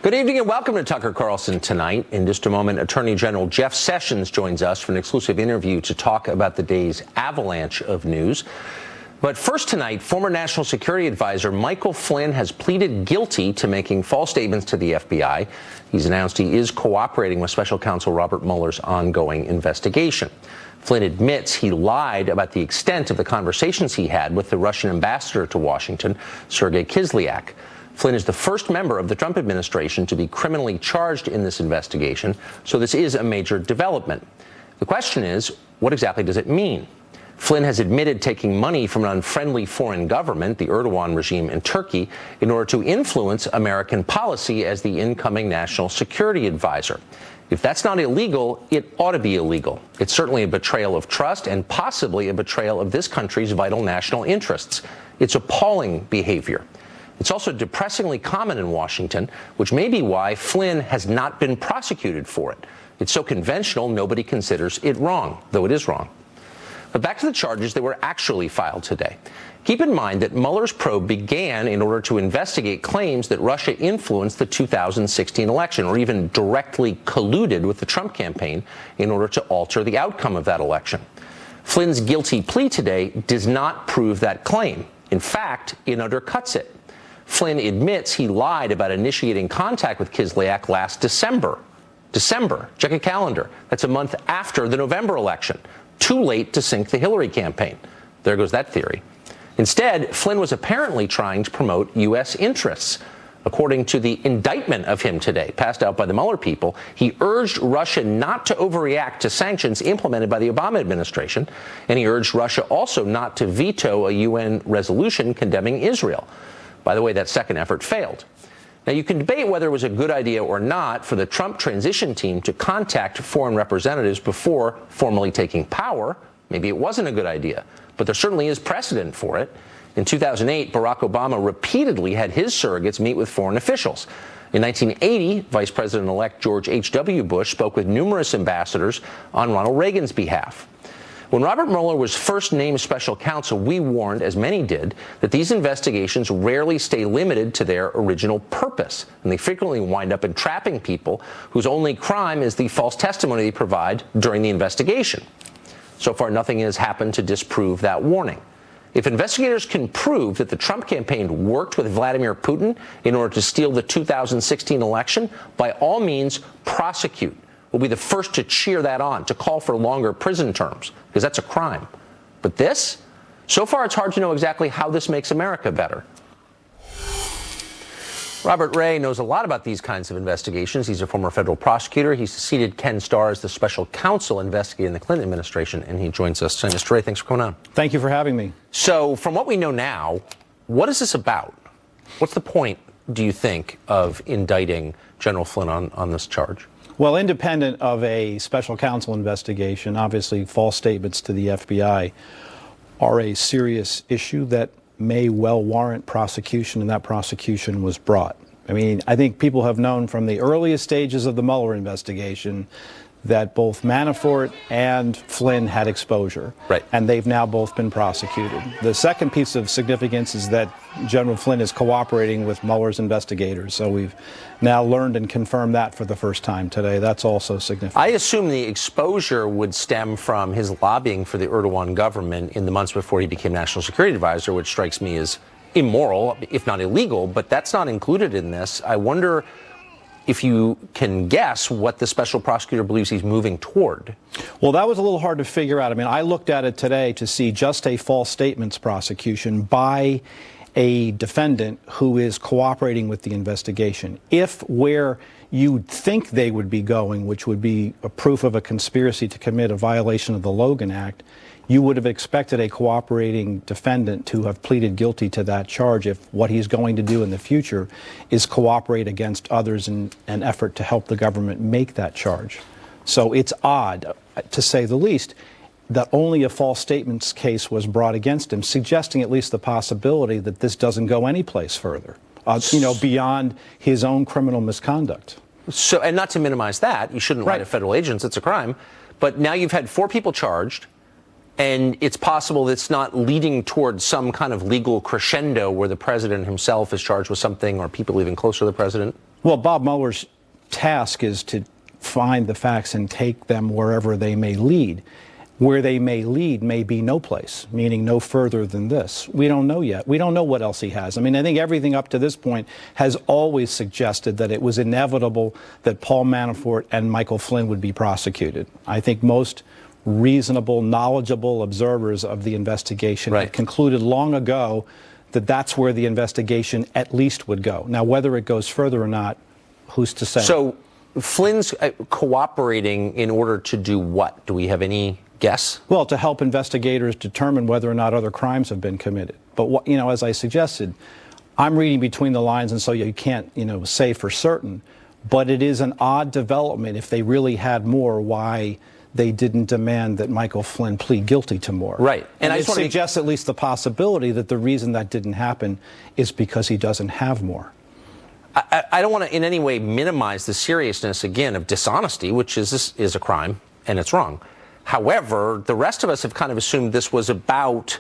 Good evening and welcome to Tucker Carlson Tonight. In just a moment, Attorney General Jeff Sessions joins us for an exclusive interview to talk about the day's avalanche of news. But first tonight, former National Security Advisor Michael Flynn has pleaded guilty to making false statements to the FBI. He's announced he is cooperating with Special Counsel Robert Mueller's ongoing investigation. Flynn admits he lied about the extent of the conversations he had with the Russian ambassador to Washington, Sergei Kislyak. Flynn is the first member of the Trump administration to be criminally charged in this investigation, so this is a major development. The question is, what exactly does it mean? Flynn has admitted taking money from an unfriendly foreign government, the Erdogan regime in Turkey, in order to influence American policy as the incoming national security advisor. If that's not illegal, it ought to be illegal. It's certainly a betrayal of trust and possibly a betrayal of this country's vital national interests. It's appalling behavior. It's also depressingly common in Washington, which may be why Flynn has not been prosecuted for it. It's so conventional, nobody considers it wrong, though it is wrong. But back to the charges that were actually filed today. Keep in mind that Mueller's probe began in order to investigate claims that Russia influenced the 2016 election, or even directly colluded with the Trump campaign in order to alter the outcome of that election. Flynn's guilty plea today does not prove that claim. In fact, it undercuts it. Flynn admits he lied about initiating contact with Kislyak last December. Check a calendar. That's a month after the November election. Too late to sink the Hillary campaign. There goes that theory. Instead, Flynn was apparently trying to promote U.S. interests. According to the indictment of him today, passed out by the Mueller people, he urged Russia not to overreact to sanctions implemented by the Obama administration, and he urged Russia also not to veto a UN resolution condemning Israel. By the way, that second effort failed. Now, you can debate whether it was a good idea or not for the Trump transition team to contact foreign representatives before formally taking power. Maybe it wasn't a good idea, but there certainly is precedent for it. In 2008, Barack Obama repeatedly had his surrogates meet with foreign officials. In 1980, Vice President-elect George H.W. Bush spoke with numerous ambassadors on Ronald Reagan's behalf. When Robert Mueller was first named special counsel, we warned, as many did, that these investigations rarely stay limited to their original purpose, and they frequently wind up entrapping people whose only crime is the false testimony they provide during the investigation. So far, nothing has happened to disprove that warning. If investigators can prove that the Trump campaign worked with Vladimir Putin in order to steal the 2016 election, by all means, prosecute. We'll be the first to cheer that on, to call for longer prison terms, because that's a crime. But this? So far, it's hard to know exactly how this makes America better. Robert Ray knows a lot about these kinds of investigations. He's a former federal prosecutor. He succeeded Ken Starr as the special counsel investigating the Clinton administration, and he joins us tonight. Mr. Ray, thanks for coming on. Thank you for having me. So, from what we know now, what is this about? What's the point, do you think, of indicting General Flynn on this charge? Well, independent of a special counsel investigation, obviously false statements to the FBI are a serious issue that may well warrant prosecution, and that prosecution was brought. I mean, I think people have known from the earliest stages of the Mueller investigation that both Manafort and Flynn had exposure, right, and they've now both been prosecuted. The second piece of significance is that General Flynn is cooperating with Mueller's investigators, so we've now learned and confirmed that for the first time today. That's also significant. I assume the exposure would stem from his lobbying for the Erdogan government in the months before he became National Security Advisor, which strikes me as immoral, if not illegal, but that's not included in this. I wonder if you can guess what the special prosecutor believes he's moving toward. Well, that was a little hard to figure out. I mean, I looked at it today to see just a false statements prosecution by a defendant who is cooperating with the investigation. If where you'd think they would be going, which would be a proof of a conspiracy to commit a violation of the Logan Act, you would have expected a cooperating defendant to have pleaded guilty to that charge if what he's going to do in the future is cooperate against others in an effort to help the government make that charge. So it's odd, to say the least, that only a false statements case was brought against him, suggesting at least the possibility that this doesn't go any place further, beyond his own criminal misconduct. So, and not to minimize that, you shouldn't lie to federal agents, it's a crime, but now you've had 4 people charged, and it's possible that it's not leading towards some kind of legal crescendo where the president himself is charged with something or people even closer to the president? Well, Bob Mueller's task is to find the facts and take them wherever they may lead. Where they may lead may be no place, meaning no further than this. We don't know yet. We don't know what else he has. I mean, I think everything up to this point has always suggested that it was inevitable that Paul Manafort and Michael Flynn would be prosecuted. I think most reasonable, knowledgeable observers of the investigation had concluded long ago that that's where the investigation at least would go. Now, whether it goes further or not, who's to say? So Flynn's cooperating in order to do what? Do we have any guess? Well, to help investigators determine whether or not other crimes have been committed. But, what, you know, as I suggested, I'm reading between the lines, and so you can't, you know, say for certain. But it is an odd development, if they really had more, why they didn't demand that Michael Flynn plead guilty to more. Right. And it suggests at least the possibility that the reason that didn't happen is because he doesn't have more. I don't want to in any way minimize the seriousness, again, of dishonesty, which is a crime, and it's wrong. However, the rest of us have kind of assumed this was about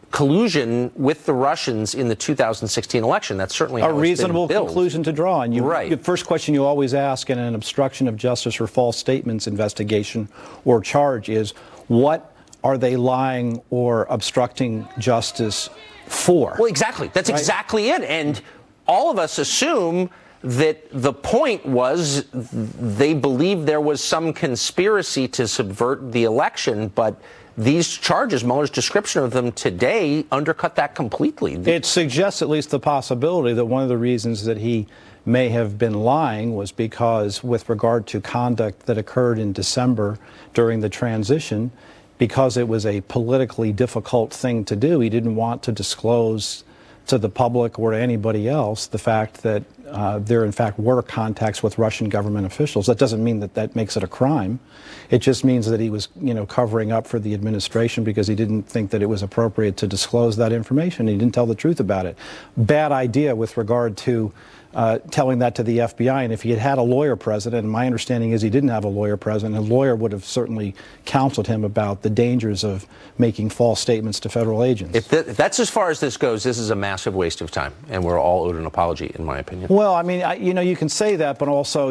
collusion with the Russians in the 2016 election. That's certainly how a reasonable conclusion to draw. And the first question you always ask in an obstruction of justice or false statements investigation or charge is, what are they lying or obstructing justice for? Well, exactly. That's exactly it. And all of us assume that the point was they believed there was some conspiracy to subvert the election, but these charges, Mueller's description of them today, undercut that completely. It suggests at least the possibility that one of the reasons that he may have been lying was because, with regard to conduct that occurred in December during the transition, because it was a politically difficult thing to do, he didn't want to disclose to the public or to anybody else the fact that there in fact were contacts with Russian government officials. That doesn't mean that that makes it a crime. It just means that he was, you know, covering up for the administration because he didn't think that it was appropriate to disclose that information. He didn't tell the truth about it. Bad idea with regard to telling that to the FBI. And if he had had a lawyer present, and my understanding is he didn't have a lawyer present, a lawyer would have certainly counseled him about the dangers of making false statements to federal agents. If that's as far as this goes, this is a massive waste of time, and we're all owed an apology, in my opinion. Well, I mean, you know, you can say that, but also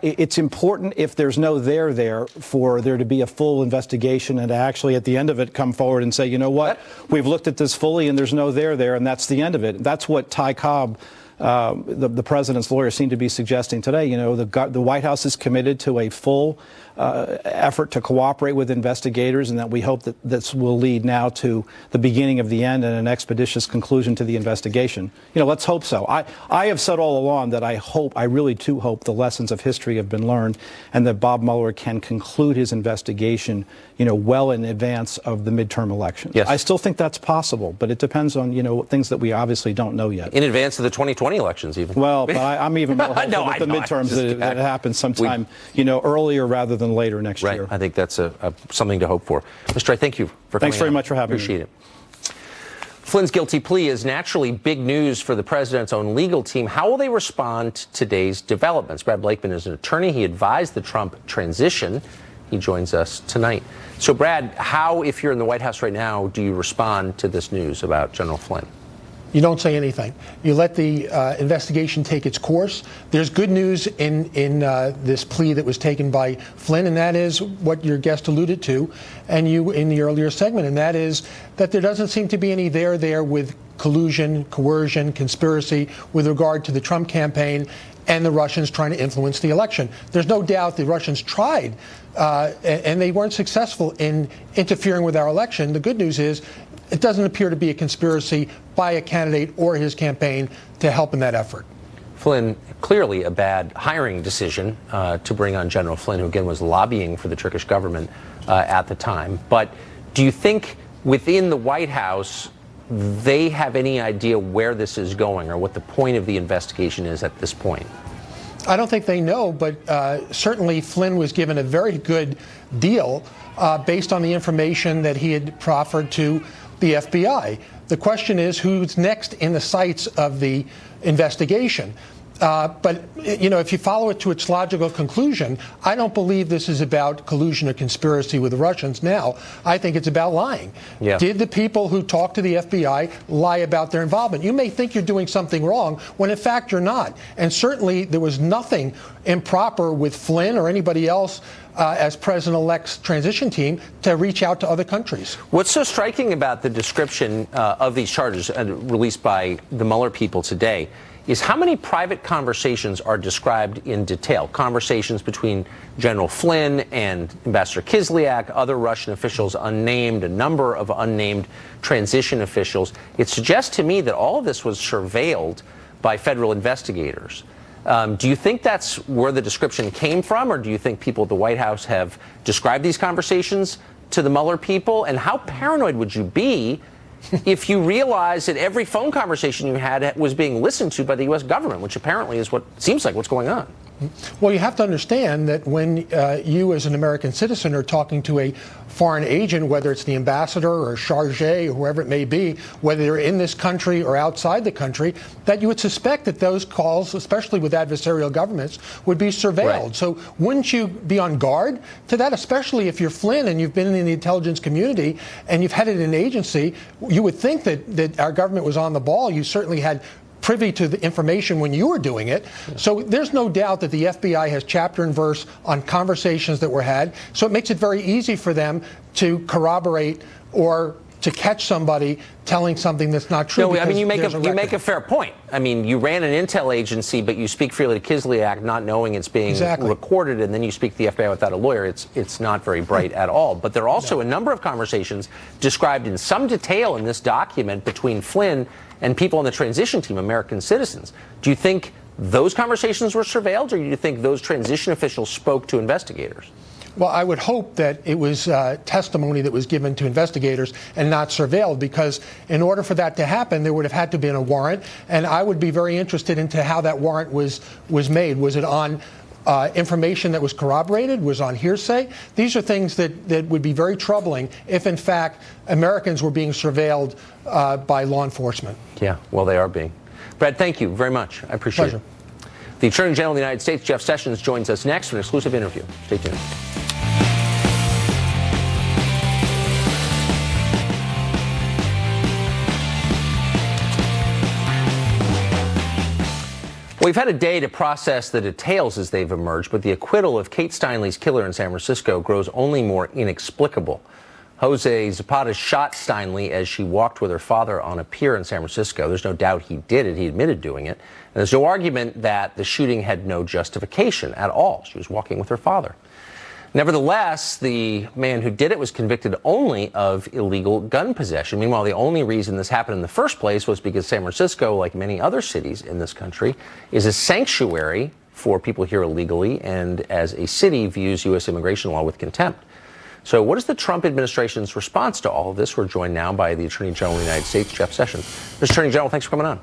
it's important, if there's no there, for there to be a full investigation and to actually at the end of it come forward and say, you know what, we've looked at this fully and there's no there, and that's the end of it. That's what Ty Cobb, the president's lawyer, seemed to be suggesting today. You know, the White House is committed to a full effort to cooperate with investigators, and that we hope that this will lead now to the beginning of the end and an expeditious conclusion to the investigation. You know, let's hope so. I have said all along that I really do hope the lessons of history have been learned, and that Bob Mueller can conclude his investigation, you know, well in advance of the midterm elections. Yes. I still think that's possible, but it depends on, you know, things that we obviously don't know yet. In advance of the 2020 elections, even. Well, but I'm even more hopeful no, with the midterms that it happens sometime, you know, earlier rather than later next year. I think that's something to hope for. Mr. I thank you for coming. Thanks very much for having me. Appreciate it. Flynn's guilty plea is naturally big news for the president's own legal team. How will they respond to today's developments? Brad Blakeman is an attorney. He advised the Trump transition. He joins us tonight. So, Brad, how, if you're in the White House right now, do you respond to this news about General Flynn? You don't say anything. You let the investigation take its course. There's good news in this plea that was taken by Flynn, and that is what your guest alluded to, and you in the earlier segment, and that is that there doesn't seem to be any there with collusion, coercion, conspiracy with regard to the Trump campaign and the Russians trying to influence the election. There's no doubt the Russians tried, and they weren't successful in interfering with our election. The good news is it doesn't appear to be a conspiracy by a candidate or his campaign to help in that effort. Flynn, clearly a bad hiring decision to bring on General Flynn, who again was lobbying for the Turkish government at the time. But do you think within the White House they have any idea where this is going or what the point of the investigation is at this point? I don't think they know, but certainly Flynn was given a very good deal based on the information that he had proffered to the FBI. The question is who's next in the sights of the investigation. But, you know, if you follow it to its logical conclusion, I don't believe this is about collusion or conspiracy with the Russians now. I think it's about lying. Yeah. Did the people who talked to the FBI lie about their involvement? You may think you're doing something wrong when, in fact, you're not. And certainly there was nothing improper with Flynn or anybody else as President-elect's transition team to reach out to other countries. What's so striking about the description of these charges released by the Mueller people today is how many private conversations are described in detail. Conversations between General Flynn and Ambassador Kislyak, other Russian officials unnamed, a number of unnamed transition officials. It suggests to me that all of this was surveilled by federal investigators. Do you think that's where the description came from, or do you think people at the White House have described these conversations to the Mueller people? And how paranoid would you be if you realize that every phone conversation you had was being listened to by the U.S. government, which apparently is what seems like what's going on? Well, you have to understand that when you as an American citizen are talking to a foreign agent, whether it's the ambassador or charge or whoever it may be, whether they're in this country or outside the country, that you would suspect that those calls, especially with adversarial governments, would be surveilled. Right. So wouldn't you be on guard to that, especially if you're Flynn and you've been in the intelligence community and you've headed an agency? You would think that our government was on the ball. You certainly had privy to the information when you were doing it. So there's no doubt that the FBI has chapter and verse on conversations that were had. So it makes it very easy for them to corroborate or to catch somebody telling something that's not true. No, I mean, you make a fair point. I mean, you ran an intel agency, but you speak freely to Kislyak, not knowing it's being recorded, and then you speak to the FBI without a lawyer. It's not very bright at all. But there are also a number of conversations described in some detail in this document between Flynn and people on the transition team, American citizens. Do you think those conversations were surveilled, or do you think those transition officials spoke to investigators? Well, I would hope that it was testimony that was given to investigators and not surveilled, because in order for that to happen, there would have had to have been a warrant. And I would be very interested into how that warrant was made. Was it on information that was corroborated? Was on hearsay? These are things that would be very troubling if, in fact, Americans were being surveilled by law enforcement. Yeah, well, they are being. Brad, thank you very much. I appreciate it. The Attorney General of the United States, Jeff Sessions, joins us next for an exclusive interview. Stay tuned. We've had a day to process the details as they've emerged, but the acquittal of Kate Steinle's killer in San Francisco grows only more inexplicable. Jose Zapata shot Steinle as she walked with her father on a pier in San Francisco. There's no doubt he did it. He admitted doing it. And there's no argument that the shooting had no justification at all. She was walking with her father. Nevertheless, the man who did it was convicted only of illegal gun possession. Meanwhile, the only reason this happened in the first place was because San Francisco, like many other cities in this country, is a sanctuary for people here illegally, and as a city views U.S. immigration law with contempt. So what is the Trump administration's response to all of this? We're joined now by the Attorney General of the United States, Jeff Sessions. Mr. Attorney General, thanks for coming on.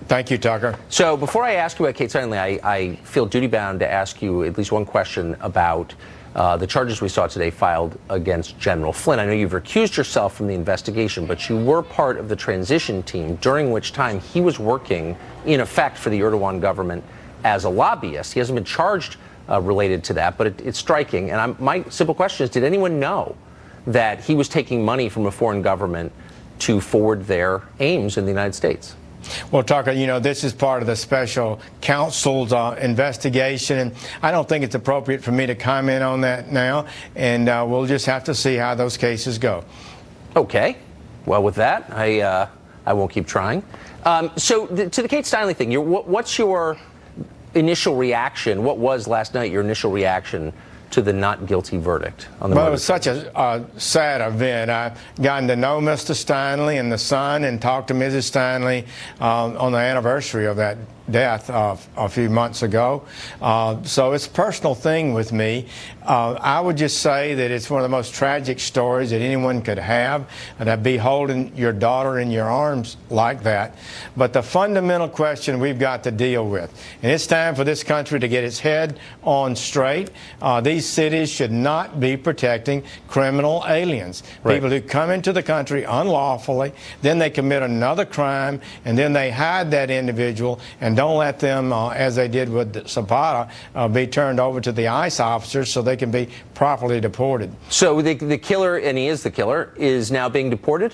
Thank you, Tucker. So before I ask you about Kate Steinle, I feel duty-bound to ask you at least one question about the charges we saw today filed against General Flynn. I know you've recused yourself from the investigation, but you were part of the transition team, during which time he was working, in effect, for the Erdogan government as a lobbyist. He hasn't been charged related to that, but it's striking. And my simple question is, did anyone know that he was taking money from a foreign government to forward their aims in the United States? Well, Tucker, you know, this is part of the special counsel's investigation, and I don't think it's appropriate for me to comment on that now, and we'll just have to see how those cases go. Okay. Well, with that, I won't keep trying. So to the Kate Steinle thing, what's your initial reaction? What was last night your initial reaction to the not guilty verdict on the Well, it was such a sad event. I've gotten to know Mr. Steinle and the son and talked to Mrs. Steinle on the anniversary of that death a few months ago. So it's a personal thing with me. I would just say that it's one of the most tragic stories that anyone could have, and to be holding your daughter in your arms like that. But the fundamental question we've got to deal with, and it's time for this country to get its head on straight. These these cities should not be protecting criminal aliens, people who come into the country unlawfully, then they commit another crime, and then they hide that individual and don't let them, as they did with Zapata, be turned over to the ICE officers so they can be properly deported. So the killer, and he is the killer, is now being deported?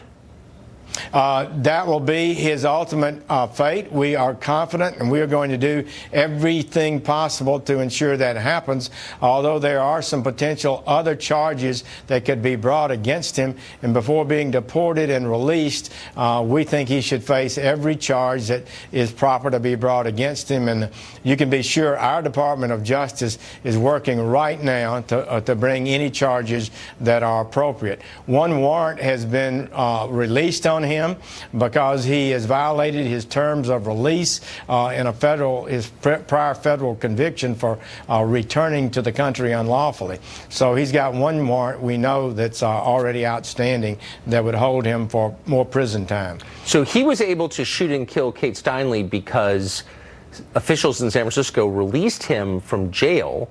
That will be his ultimate fate. We are confident, and we are going to do everything possible to ensure that happens, although there are some potential other charges that could be brought against him. And before being deported and released, we think he should face every charge that is proper to be brought against him. And you can be sure our Department of Justice is working right now to bring any charges that are appropriate. One warrant has been released on him because he has violated his terms of release in his prior federal conviction for returning to the country unlawfully. So he's got one warrant we know that's already outstanding that would hold him for more prison time. So he was able to shoot and kill Kate Steinle because officials in San Francisco released him from jail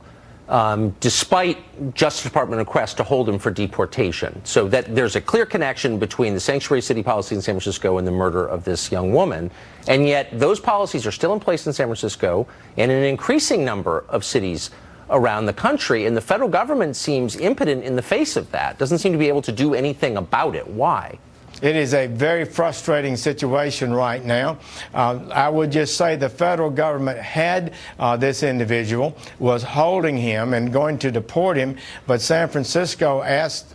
despite Justice Department requests to hold him for deportation. So that there's a clear connection between the sanctuary city policy in San Francisco and the murder of this young woman. And yet those policies are still in place in San Francisco and in an increasing number of cities around the country. And the federal government seems impotent in the face of that, doesn't seem to be able to do anything about it. Why? It is a very frustrating situation right now. I would just say the federal government had this individual, was holding him and going to deport him, but San Francisco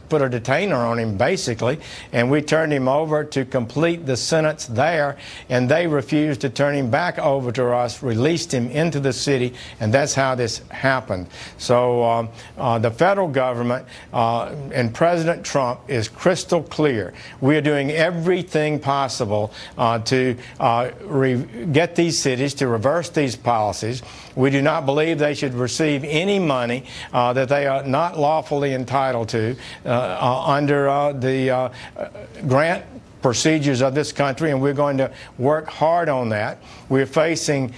put a detainer on him, basically, and we turned him over to complete the sentence there, and they refused to turn him back over to us, released him into the city, and that's how this happened. So the federal government and President Trump is crystal clear. We are doing everything possible to get these cities to reverse these policies. We do not believe they should receive any money that they are not lawfully entitled to under the grant procedures of this country, and we're going to work hard on that. We're facing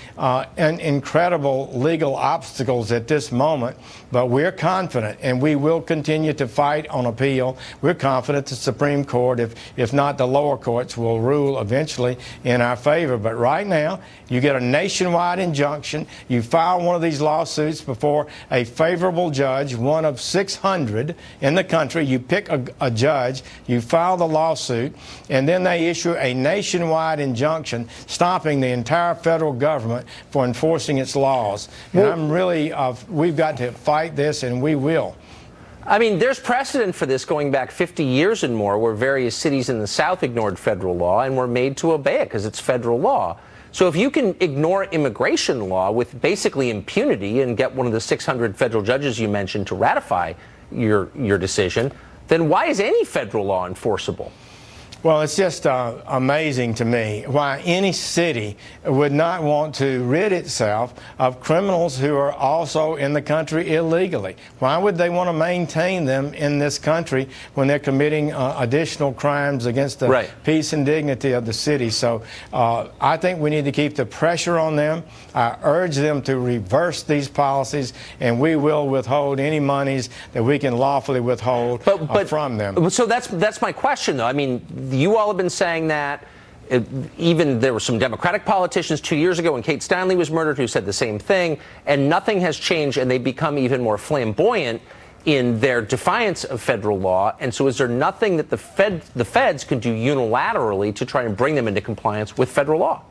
incredible legal obstacles at this moment, but we're confident, and we will continue to fight on appeal. We're confident the Supreme Court, if not the lower courts, will rule eventually in our favor. But right now, you get a nationwide injunction. You file one of these lawsuits before a favorable judge, one of 600 in the country. You pick a judge, you file the lawsuit, and then they issue a nationwide injunction stopping the entire federal government for enforcing its laws. And I'm really, we've got to fight this, and we will. I mean, there's precedent for this going back 50 years and more, where various cities in the South ignored federal law and were made to obey it because it's federal law. So if you can ignore immigration law with basically impunity and get one of the 600 federal judges you mentioned to ratify your decision, then why is any federal law enforceable? Well, it's just amazing to me why any city would not want to rid itself of criminals who are also in the country illegally. Why would they want to maintain them in this country when they're committing additional crimes against the peace and dignity of the city? So I think we need to keep the pressure on them. I urge them to reverse these policies, and we will withhold any monies that we can lawfully withhold from them. So that's my question, though. I mean, you all have been saying that. Even there were some Democratic politicians 2 years ago when Kate Steinle was murdered who said the same thing, and nothing has changed, and they become even more flamboyant in their defiance of federal law. And so is there nothing that the feds can do unilaterally to try and bring them into compliance with federal law?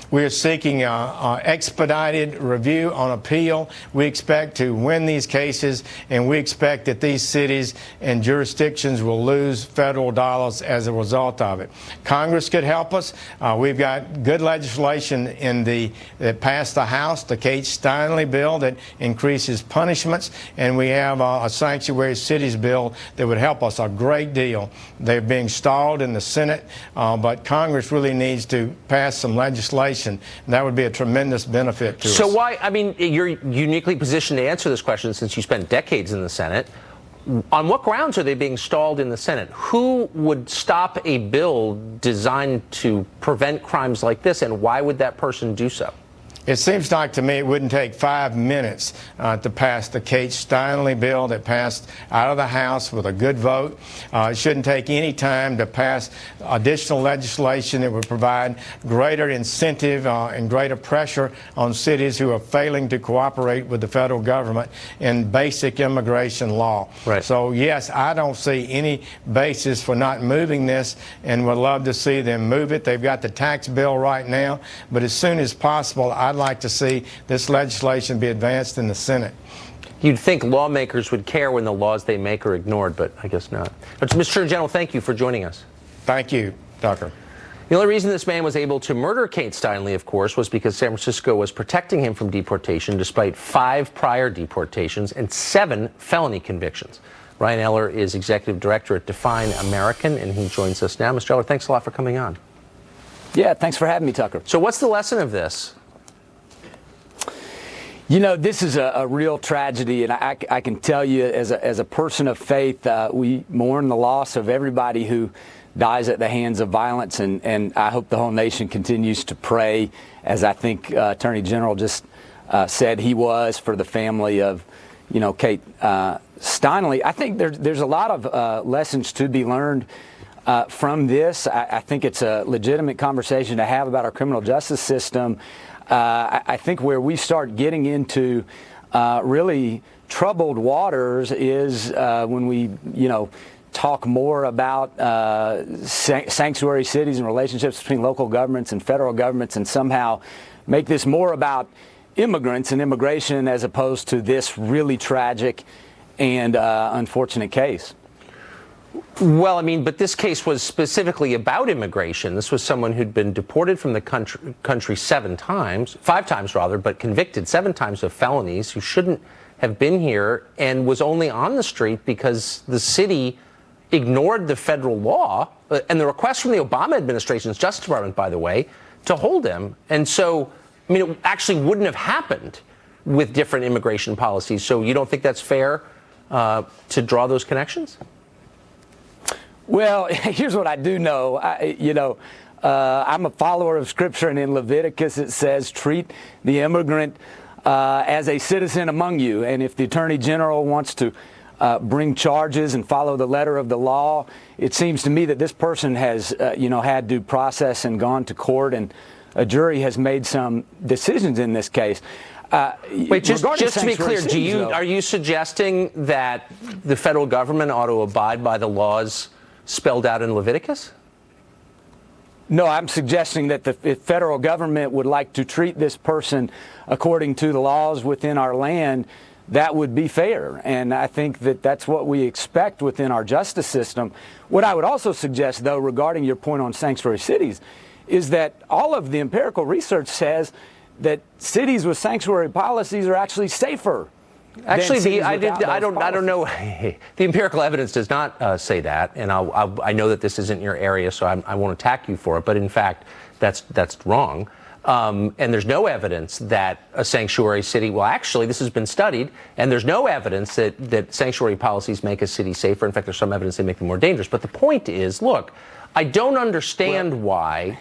We are seeking expedited review on appeal. We expect to win these cases, and we expect that these cities and jurisdictions will lose federal dollars as a result of it. Congress could help us. We've got good legislation that passed the House, the Kate Steinle bill that increases punishments, and we have a sanctuary cities bill that would help us a great deal. They're being stalled in the Senate, but Congress really needs to pass some legislation. And that would be a tremendous benefit to us. So why, I mean, you're uniquely positioned to answer this question since you spent decades in the Senate. On what grounds are they being stalled in the Senate? Who would stop a bill designed to prevent crimes like this, and why would that person do so? It seems like to me it wouldn't take 5 minutes to pass the Kate Steinle bill that passed out of the House with a good vote. It shouldn't take any time to pass additional legislation that would provide greater incentive and greater pressure on cities who are failing to cooperate with the federal government in basic immigration law. Right. So, yes, I don't see any basis for not moving this, and would love to see them move it. They've got the tax bill right now, but as soon as possible, I'd like to see this legislation be advanced in the Senate. You'd think lawmakers would care when the laws they make are ignored, but I guess not. But Mr. Attorney General, thank you for joining us. Thank you, Tucker. The only reason this man was able to murder Kate Steinle, of course, was because San Francisco was protecting him from deportation despite 5 prior deportations and 7 felony convictions. Ryan Eller is executive director at Define American, and he joins us now. Mr. Eller, thanks a lot for coming on. Yeah, thanks for having me, Tucker. So what's the lesson of this? You know, this is a real tragedy, and I can tell you as a person of faith, we mourn the loss of everybody who dies at the hands of violence, and I hope the whole nation continues to pray, as I think Attorney General just said he was, for the family of, you know, Kate Steinle. I think there's a lot of lessons to be learned from this. I think it's a legitimate conversation to have about our criminal justice system. I think where we start getting into really troubled waters is when we, you know, talk more about sanctuary cities and relationships between local governments and federal governments, and somehow make this more about immigrants and immigration as opposed to this really tragic and unfortunate case. Well, I mean, but this case was specifically about immigration. This was someone who'd been deported from the country 5 times rather, but convicted 7 times of felonies, who shouldn't have been here, and was only on the street because the city ignored the federal law and the request from the Obama administration's Justice Department, by the way, to hold him. And so, I mean, it actually wouldn't have happened with different immigration policies. So you don't think that's fair to draw those connections? Well, here's what I do know. I'm a follower of Scripture, and in Leviticus it says, treat the immigrant as a citizen among you. And if the Attorney General wants to bring charges and follow the letter of the law, it seems to me that this person has, had due process and gone to court, and a jury has made some decisions in this case. Wait, just to be clear, are you suggesting that the federal government ought to abide by the laws spelled out in Leviticus? No, I'm suggesting that if federal government would like to treat this person according to the laws within our land, that would be fair. And I think that that's what we expect within our justice system. What I would also suggest, though, regarding your point on sanctuary cities, is that all of the empirical research says that cities with sanctuary policies are actually safer. Actually, I don't know. The empirical evidence does not say that, and I know that this isn't your area, so I won't attack you for it. But in fact, that's wrong. And there's no evidence that a sanctuary city. Well, actually, this has been studied, and there's no evidence that sanctuary policies make a city safer. In fact, there's some evidence they make them more dangerous. But the point is, look, I don't understand why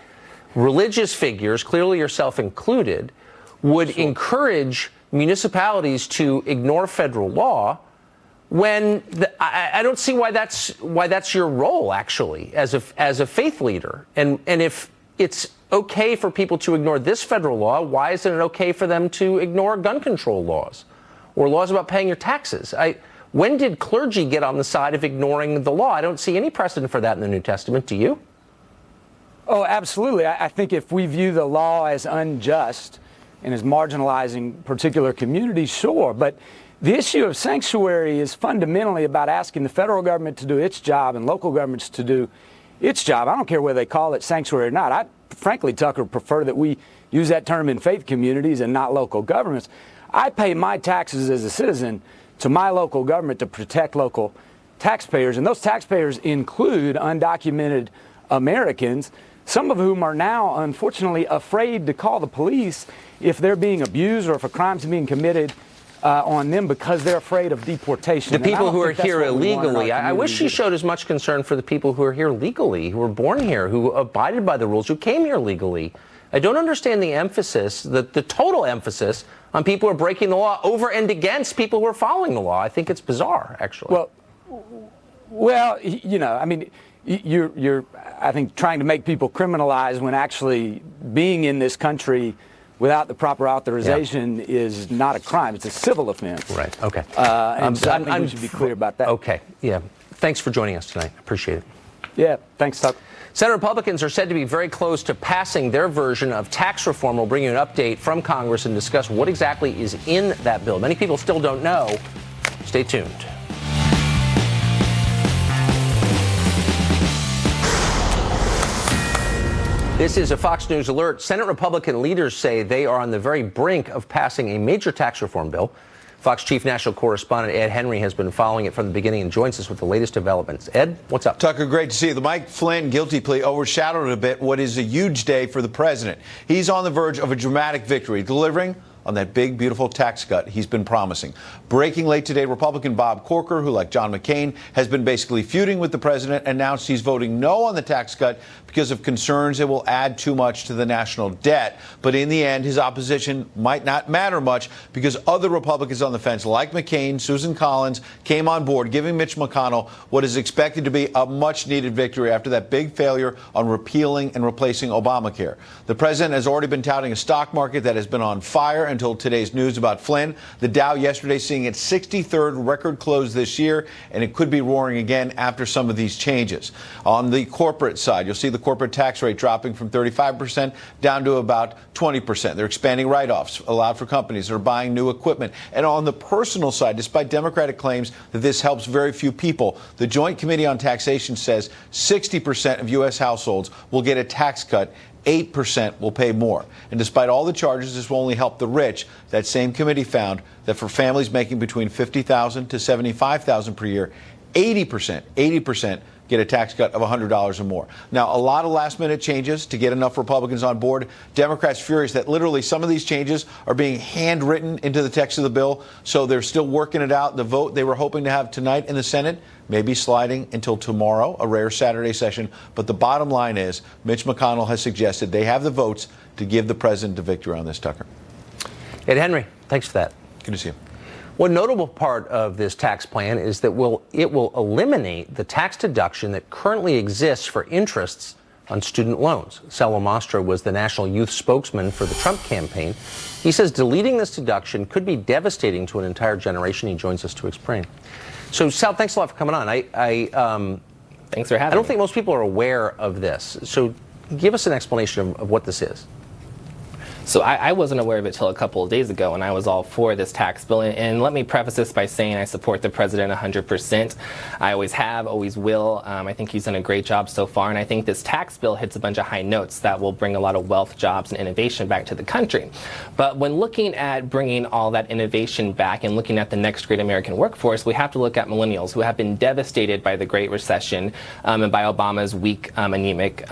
religious figures, clearly yourself included, would encourage municipalities to ignore federal law when I don't see why that's your role, actually, as a faith leader. And if it's okay for people to ignore this federal law, why isn't it okay for them to ignore gun control laws or laws about paying your taxes? When did clergy get on the side of ignoring the law? I don't see any precedent for that in the New Testament. Do you? Oh, absolutely. I think if we view the law as unjust and as marginalizing particular communities, sure. But the issue of sanctuary is fundamentally about asking the federal government to do its job and local governments to do its job. I don't care whether they call it sanctuary or not. I, frankly, Tucker, prefer that we use that term in faith communities and not local governments. I pay my taxes as a citizen to my local government to protect local taxpayers, and those taxpayers include undocumented Americans, some of whom are now, unfortunately, afraid to call the police if they're being abused or if a crime's being committed on them because they're afraid of deportation. The people who are here illegally. I wish you showed as much concern for the people who are here legally, who were born here, who abided by the rules, who came here legally. I don't understand the emphasis, the total emphasis on people who are breaking the law over and against people who are following the law. I think it's bizarre, actually. Well, you know, I mean, you're, I think, trying to make people criminalize when actually being in this country without the proper authorization is not a crime. It's a civil offense. Right. Okay. And so I think we should be clear about that. Okay. Yeah. Thanks for joining us tonight. Appreciate it. Yeah. Thanks, Tuck. Senate Republicans are said to be very close to passing their version of tax reform. We'll bring you an update from Congress and discuss what exactly is in that bill. Many people still don't know. Stay tuned. This is a Fox News alert. Senate Republican leaders say they are on the very brink of passing a major tax reform bill. Fox Chief National Correspondent Ed Henry has been following it from the beginning and joins us with the latest developments. Ed, what's up? Tucker, great to see you. The Mike Flynn guilty plea overshadowed a bit what is a huge day for the president. He's on the verge of a dramatic victory, delivering on that big, beautiful tax cut he's been promising. Breaking late today, Republican Bob Corker, who, like John McCain, has been basically feuding with the president, announced he's voting no on the tax cut because of concerns it will add too much to the national debt. But in the end, his opposition might not matter much because other Republicans on the fence, like McCain, Susan Collins, came on board, giving Mitch McConnell what is expected to be a much-needed victory after that big failure on repealing and replacing Obamacare. The president has already been touting a stock market that has been on fire until today's news about Flynn. The Dow yesterday seeing its 63rd record close this year, and it could be roaring again after some of these changes. On the corporate side, you'll see the corporate tax rate dropping from 35% down to about 20%. They're expanding write-offs allowed for companies that are buying new equipment. And on the personal side, despite Democratic claims that this helps very few people, the Joint Committee on Taxation says 60% of U.S. households will get a tax cut. 8% will pay more. And despite all the charges, this will only help the rich. That same committee found that for families making between $50,000 to $75,000 per year, 80% get a tax cut of $100 or more. Now, a lot of last-minute changes to get enough Republicans on board. Democrats furious that literally some of these changes are being handwritten into the text of the bill, so they're still working it out. The vote they were hoping to have tonight in the Senate may be sliding until tomorrow, a rare Saturday session. But the bottom line is Mitch McConnell has suggested they have the votes to give the president a victory on this, Tucker. Ed Henry, thanks for that. Good to see you. One notable part of this tax plan is that it will eliminate the tax deduction that currently exists for interests on student loans. Sal Mastro was the national youth spokesman for the Trump campaign. He says deleting this deduction could be devastating to an entire generation. He joins us to explain. So, Sal, thanks a lot for coming on. Thanks for having me. I don't think most people are aware of this. So give us an explanation of what this is. So I wasn't aware of it till a couple of days ago, and I was all for this tax bill. And let me preface this by saying I support the president 100%. I always have, always will. I think he's done a great job so far, and I think this tax bill hits a bunch of high notes that will bring a lot of wealth, jobs, and innovation back to the country. But when looking at bringing all that innovation back and looking at the next great American workforce, we have to look at millennials who have been devastated by the Great Recession and by Obama's weak, anemic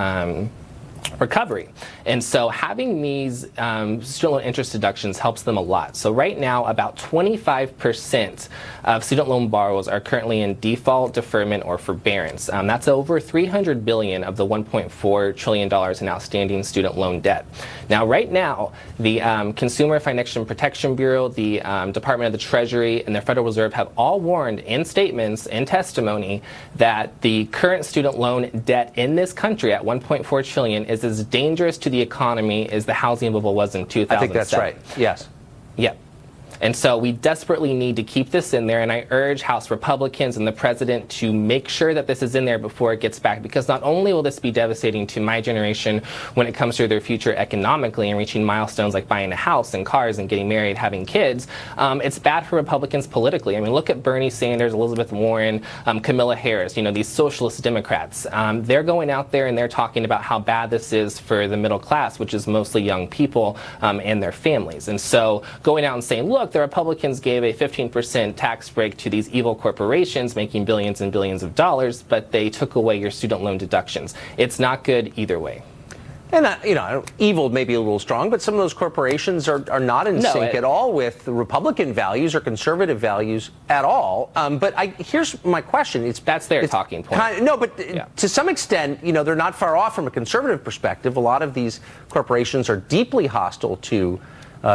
recovery. And so having these student loan interest deductions helps them a lot. So right now, about 25% of student loan borrowers are currently in default, deferment, or forbearance. That's over $300 billion of the $1.4 trillion in outstanding student loan debt. Now, right now, the Consumer Financial Protection Bureau, the Department of the Treasury, and the Federal Reserve have all warned in statements and testimony that the current student loan debt in this country at $1.4 trillion is as dangerous to the economy as the housing bubble was in 2007. I think that's right. Yes. Yep. And so we desperately need to keep this in there, and I urge House Republicans and the president to make sure that this is in there before it gets back, because not only will this be devastating to my generation when it comes to their future economically and reaching milestones like buying a house and cars and getting married, having kids, it's bad for Republicans politically. I mean, look at Bernie Sanders, Elizabeth Warren, Kamala Harris, these socialist Democrats. They're going out there and they're talking about how bad this is for the middle class, which is mostly young people and their families. And so going out and saying, look, the Republicans gave a 15% tax break to these evil corporations making billions and billions of dollars, but they took away your student loan deductions. It's not good either way. And, evil may be a little strong, but some of those corporations are not in sync at all with the Republican values or conservative values at all. But here's my question. That's their talking point. To some extent, they're not far off from a conservative perspective. A lot of these corporations are deeply hostile to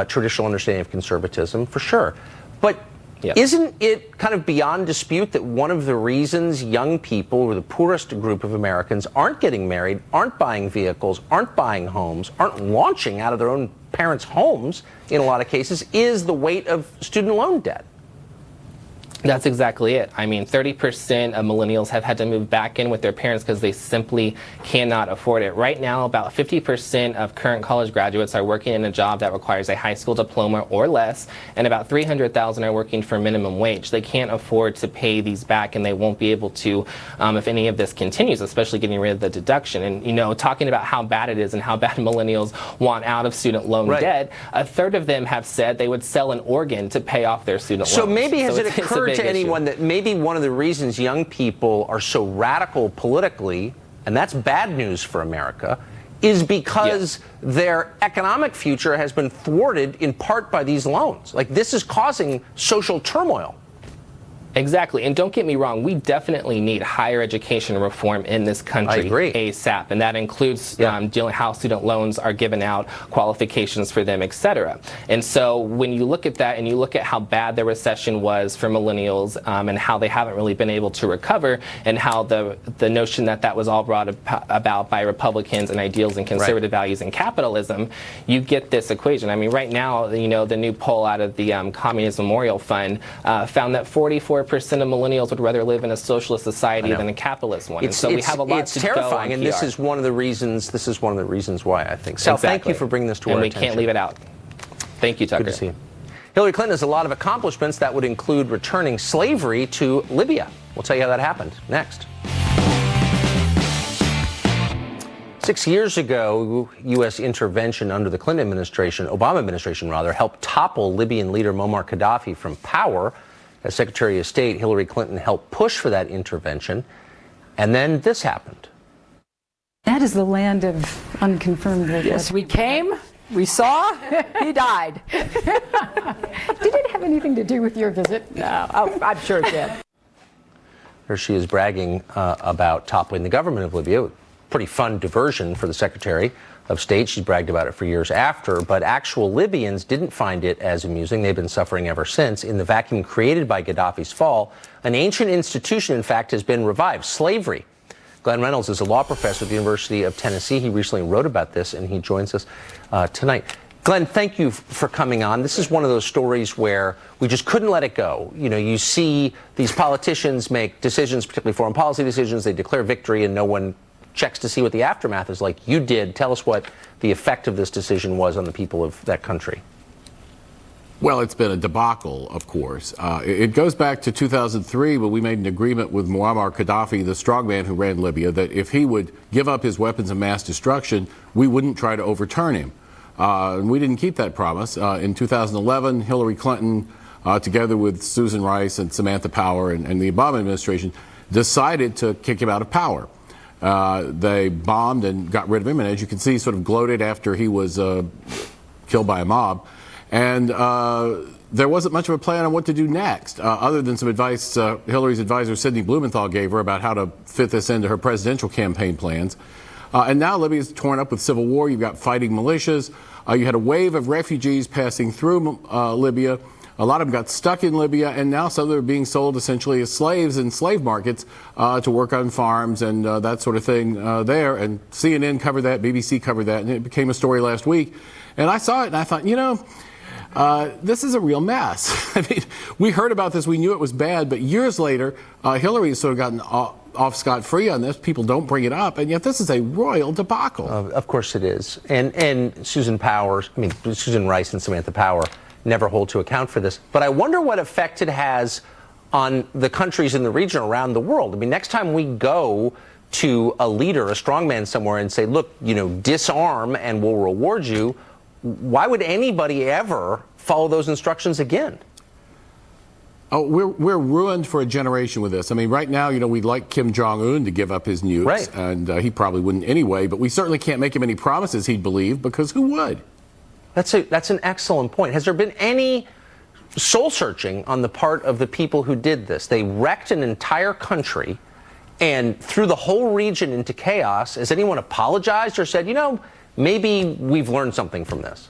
traditional understanding of conservatism, for sure. But isn't it kind of beyond dispute that one of the reasons young people, or the poorest group of Americans, aren't getting married, aren't buying vehicles, aren't buying homes, aren't launching out of their own parents' homes in a lot of cases, is the weight of student loan debt? That's exactly it. I mean, 30% of millennials have had to move back in with their parents because they simply cannot afford it. Right now, about 50% of current college graduates are working in a job that requires a high school diploma or less, and about 300,000 are working for minimum wage. They can't afford to pay these back, and they won't be able to if any of this continues, especially getting rid of the deduction. And, talking about how bad it is and how bad millennials want out of student loan debt, a third of them have said they would sell an organ to pay off their student loans. So maybe has it occurred to anyone that maybe one of the reasons young people are so radical politically, and that's bad news for America, is because their economic future has been thwarted in part by these loans? Like, this is causing social turmoil. Exactly. And don't get me wrong, we definitely need higher education reform in this country ASAP. And that includes dealing how student loans are given out, qualifications for them, etc. And so when you look at that and you look at how bad the recession was for millennials and how they haven't really been able to recover, and how the notion that was all brought about by Republicans and ideals and conservative values and capitalism, you get this equation. I mean, right now, the new poll out of the Communist Memorial Fund found that 44% of millennials would rather live in a socialist society than a capitalist one. And so we have a lot to go on. It's terrifying, and this is one of the reasons. This is one of the reasons why I think. Sal, thank you for bringing this to our attention. And we can't leave it out. Thank you, Tucker. Good to see you. Hillary Clinton has a lot of accomplishments that would include returning slavery to Libya. We'll tell you how that happened next. 6 years ago, U.S. intervention under the Clinton administration, Obama administration rather, helped topple Libyan leader Muammar Gaddafi from power. As Secretary of State, Hillary Clinton helped push for that intervention, and then this happened. That is the land of unconfirmed. Yes, we came, we saw, he died. Did it have anything to do with your visit? No, I'm sure it did. Here she is bragging about toppling the government of Libya. Pretty fun diversion for the Secretary of State. She's bragged about it for years after, but actual Libyans didn't find it as amusing. They've been suffering ever since. In the vacuum created by Gaddafi's fall, an ancient institution, in fact, has been revived: slavery. Glenn Reynolds is a law professor at the University of Tennessee. He recently wrote about this, and he joins us tonight. Glenn, thank you for coming on. This is one of those stories where we just couldn't let it go. You see these politicians make decisions, particularly foreign policy decisions. They declare victory, and no one checks to see what the aftermath is like. You did. Tell us what the effect of this decision was on the people of that country. Well, it's been a debacle, of course. It goes back to 2003 when we made an agreement with Muammar Gaddafi, the strongman who ran Libya, that if he would give up his weapons of mass destruction, we wouldn't try to overturn him. And we didn't keep that promise. In 2011, Hillary Clinton, together with Susan Rice and Samantha Power and the Obama administration, decided to kick him out of power. They bombed and got rid of him, and as you can see, sort of gloated after he was killed by a mob. And there wasn't much of a plan on what to do next, other than some advice Hillary's advisor Sidney Blumenthal gave her about how to fit this into her presidential campaign plans. And now Libya's torn up with civil war. You've got fighting militias. You had a wave of refugees passing through Libya. A lot of them got stuck in Libya, and now some of them are being sold essentially as slaves in slave markets to work on farms and that sort of thing there. And CNN covered that, BBC covered that, and it became a story last week. And I saw it, and I thought, this is a real mess. I mean, we heard about this, we knew it was bad, but years later, Hillary has sort of gotten off scot-free on this. People don't bring it up, and yet this is a royal debacle. Of course it is. And Susan Rice and Samantha Power never hold to account for this. But I wonder what effect it has on the countries in the region around the world. I mean, next time we go to a leader, a strongman somewhere, and say, look, disarm and we'll reward you, why would anybody ever follow those instructions again? Oh, we're ruined for a generation with this. I mean, right now, we'd like Kim Jong-un to give up his nukes, right, and he probably wouldn't anyway, but we certainly can't make him any promises he'd believe, because who would? That's an excellent point. Has there been any soul-searching on the part of the people who did this? They wrecked an entire country and threw the whole region into chaos. Has anyone apologized or said, maybe we've learned something from this?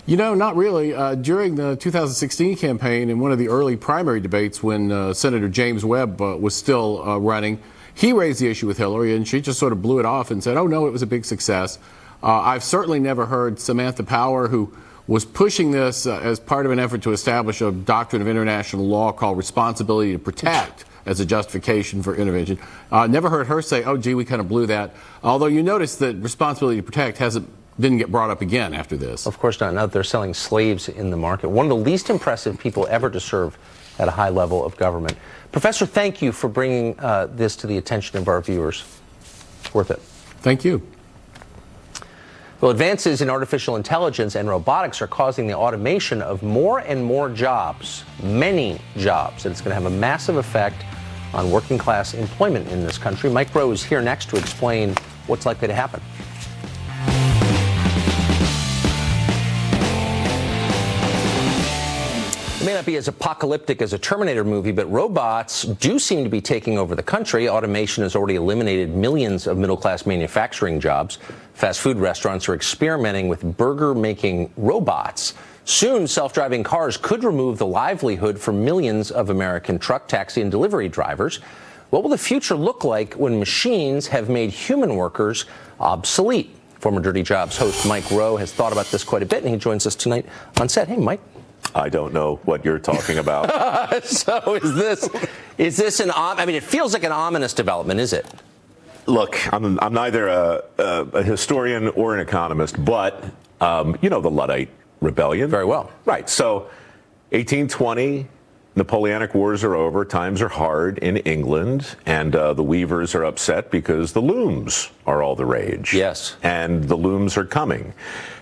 Not really. During the 2016 campaign, in one of the early primary debates when Senator James Webb was still running, he raised the issue with Hillary, and she just sort of blew it off and said, oh, no, it was a big success. I've certainly never heard Samantha Power, who was pushing this as part of an effort to establish a doctrine of international law called responsibility to protect as a justification for intervention. Never heard her say, oh, gee, we kind of blew that. Although you notice that responsibility to protect didn't get brought up again after this. Of course not. Now that they're selling slaves in the market. One of the least impressive people ever to serve at a high level of government. Professor, thank you for bringing this to the attention of our viewers. It's worth it. Thank you. Well, advances in artificial intelligence and robotics are causing the automation of more and more jobs, many jobs, and it's going to have a massive effect on working class employment in this country. Mike Rowe is here next to explain what's likely to happen. It may not be as apocalyptic as a Terminator movie, but robots do seem to be taking over the country. Automation has already eliminated millions of middle-class manufacturing jobs. Fast food restaurants are experimenting with burger-making robots. Soon, self-driving cars could remove the livelihood for millions of American truck, taxi, and delivery drivers. What will the future look like when machines have made human workers obsolete? Former Dirty Jobs host Mike Rowe has thought about this quite a bit, and he joins us tonight on set. Hey, Mike. I don't know what you're talking about. So is this it feels like an ominous development, is it? Look, I'm neither a historian or an economist, but the Luddite Rebellion. Very well. Right. So 1820, Napoleonic Wars are over. Times are hard in England, and the weavers are upset because the looms are all the rage. Yes. And the looms are coming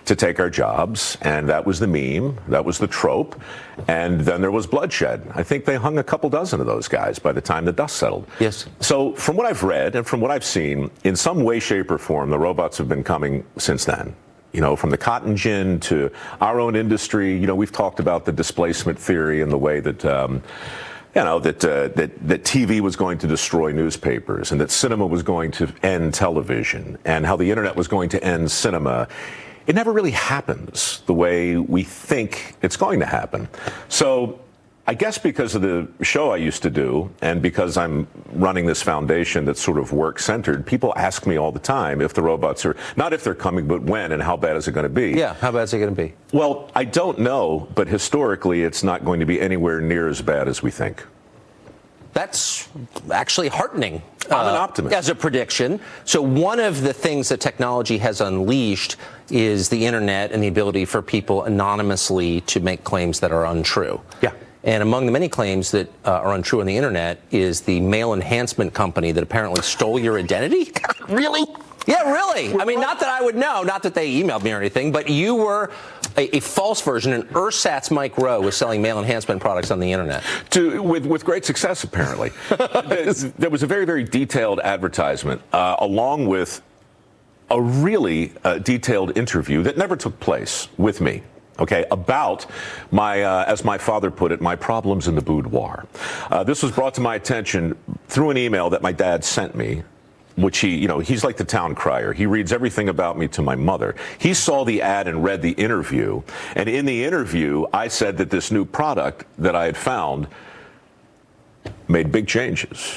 to take our jobs, and that was the meme, that was the trope, and then there was bloodshed. I think they hung a couple dozen of those guys by the time the dust settled. Yes. So from what I've read and from what I've seen, in some way, shape, or form, the robots have been coming since then. From the cotton gin to our own industry. We've talked about the displacement theory and the way that that TV was going to destroy newspapers, and that cinema was going to end television, and how the internet was going to end cinema. It never really happens the way we think it's going to happen. So I guess because of the show I used to do, and because I'm running this foundation that's sort of work-centered, people ask me all the time if the robots are, not if they're coming, but when, and how bad is it going to be? Yeah, how bad is it going to be? Well, I don't know, but historically it's not going to be anywhere near as bad as we think. That's actually heartening. I'm an optimist. As a prediction. So one of the things that technology has unleashed is the internet and the ability for people anonymously to make claims that are untrue. Yeah. And among the many claims that are untrue on the internet is the male enhancement company that apparently stole your identity. Really? Yeah, really. I mean, not that I would know, not that they emailed me or anything, but you were a false version, and Ersatz Mike Rowe was selling male enhancement products on the internet. With great success, apparently. There was a very, very detailed advertisement, along with a really detailed interview that never took place with me. Okay, about my, as my father put it, my problems in the boudoir. This was brought to my attention through an email that my dad sent me, which he's like the town crier. He reads everything about me to my mother. He saw the ad and read the interview. And in the interview, I said that this new product that I had found made big changes.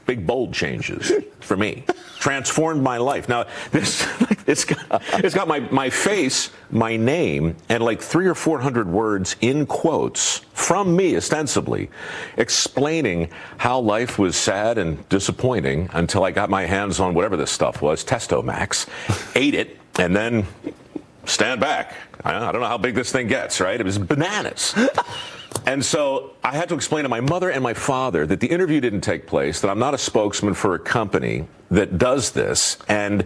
Big, bold changes for me. Transformed my life. Now, it's got my face, my name, and like 300 or 400 words in quotes from me, ostensibly, explaining how life was sad and disappointing until I got my hands on whatever this stuff was, Testo Max, ate it, and then stand back. I don't know how big this thing gets, right? It was bananas. And so I had to explain to my mother and my father that the interview didn't take place, that I'm not a spokesman for a company that does this. And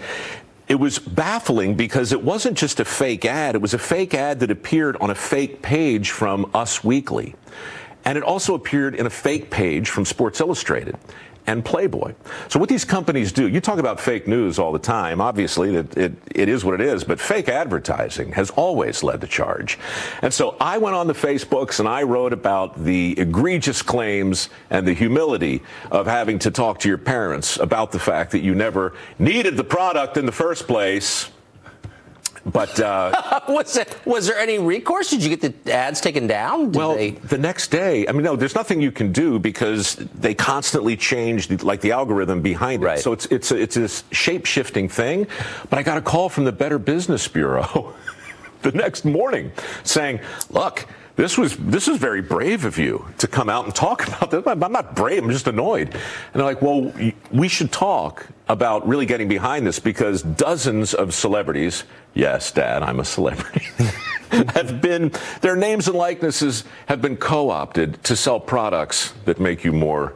it was baffling because it wasn't just a fake ad. It was a fake ad that appeared on a fake page from Us Weekly. and it also appeared in a fake page from Sports Illustrated and Playboy. So what these companies do, you talk about fake news all the time. Obviously, it is what it is, but fake advertising has always led the charge. And so I went on the Facebooks and I wrote about the egregious claims and the humility of having to talk to your parents about the fact that you never needed the product in the first place. But was there any recourse? Did you get the ads taken down? The next day, I mean, no, there's nothing you can do because they constantly change the algorithm behind it. Right. So it's this shape-shifting thing. But I got a call from the Better Business Bureau the next morning saying, look, this is very brave of you to come out and talk about this. I'm not brave, I'm just annoyed. And they're like, well, we should talk about really getting behind this because dozens of celebrities, yes, Dad, I'm a celebrity, their names and likenesses have been co-opted to sell products that make you more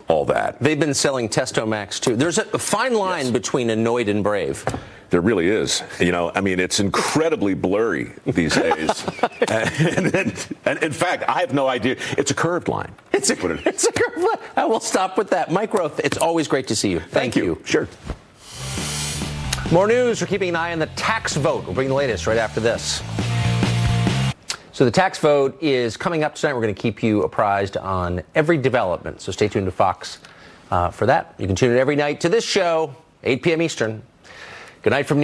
all that. They've been selling Testomax too. There's a fine line between annoyed and brave. There really is. You know, I mean, it's incredibly blurry these days. and in fact, I have no idea. It's a curved line. It's a curved line. I will stop with that. Mike Roth, it's always great to see you. Thank you. Sure. More news. We're keeping an eye on the tax vote. We'll bring the latest right after this. So the tax vote is coming up tonight. We're going to keep you apprised on every development. So stay tuned to Fox for that. You can tune in every night to this show, 8 p.m. Eastern. Good night from New York.